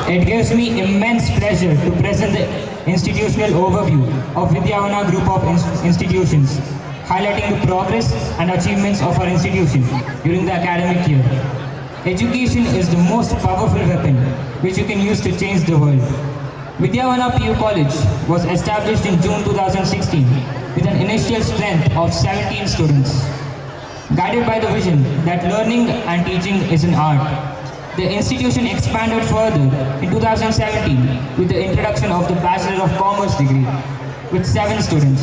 It gives me immense pleasure to present the institutional overview of Vidyavana Group of Institutions, highlighting the progress and achievements of our institution during the academic year. Education is the most powerful weapon which you can use to change the world. Vidyavana PU College was established in June 2016 with an initial strength of 17 students. Guided by the vision that learning and teaching is an art, the institution expanded further in 2017 with the introduction of the Bachelor of Commerce degree with 7 students.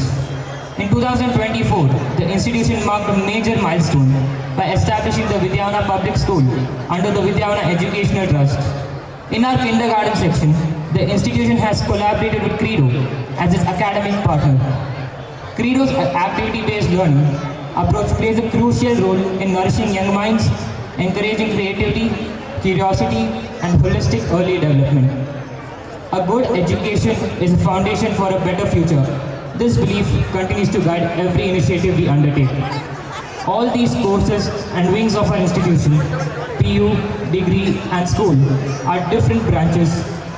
In 2024, the institution marked a major milestone by establishing the Vidyavana Public School under the Vidyavana Educational Trust. In our kindergarten section, the institution has collaborated with Credo as its academic partner. Credo's activity-based learning approach plays a crucial role in nourishing young minds, encouraging creativity, curiosity, and holistic early development. A good education is a foundation for a better future. This belief continues to guide every initiative we undertake. All these courses and wings of our institution, PU, degree, and school, are different branches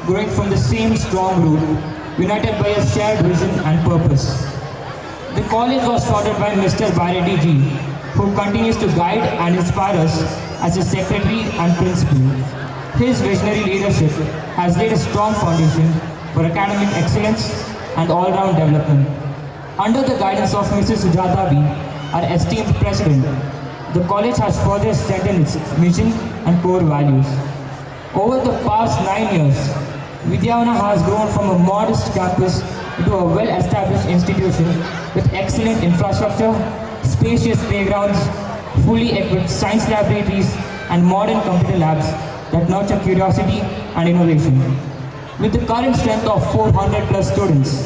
growing from the same strong root, united by a shared vision and purpose. The college was founded by Mr. Bharati Ji, who continues to guide and inspire us as a secretary and principal. His visionary leadership has laid a strong foundation for academic excellence and all-round development. Under the guidance of Mrs. Sujata B, our esteemed president, the college has further strengthened its mission and core values. Over the past 9 years, Vidyavana has grown from a modest campus into a well-established institution with excellent infrastructure, spacious playgrounds, fully equipped science laboratories, and modern computer labs that nurture curiosity and innovation. With the current strength of 400 plus students,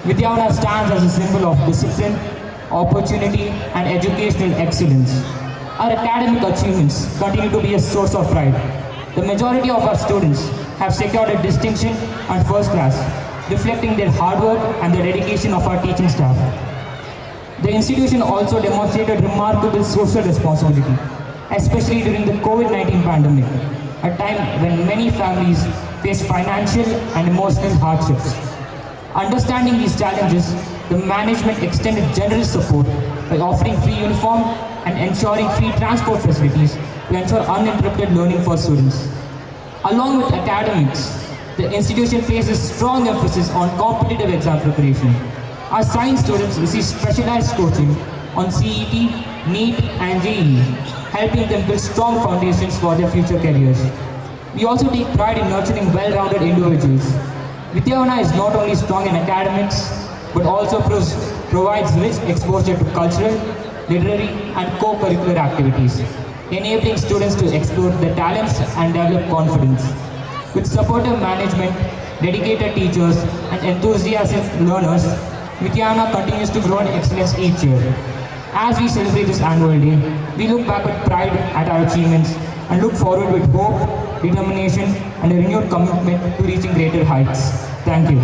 Vidyavana stands as a symbol of discipline, opportunity, and educational excellence. Our academic achievements continue to be a source of pride. The majority of our students have secured a distinction and first class, reflecting their hard work and the dedication of our teaching staff. The institution also demonstrated remarkable social responsibility, especially during the COVID-19 pandemic, a time when many families face financial and emotional hardships. Understanding these challenges, the management extended generous support by offering free uniform and ensuring free transport facilities to ensure uninterrupted learning for students. Along with academics, the institution places strong emphasis on competitive exam preparation. Our science students receive specialized coaching on CET, NEET, and JEE, helping them build strong foundations for their future careers. We also take pride in nurturing well-rounded individuals. Vidyavana is not only strong in academics, but also provides rich exposure to cultural, literary, and co-curricular activities, enabling students to explore their talents and develop confidence. With supportive management, dedicated teachers, and enthusiastic learners, Vidyavana continues to grow in excellence each year. As we celebrate this annual day, we look back with pride at our achievements and look forward with hope, determination, and a renewed commitment to reaching greater heights. Thank you.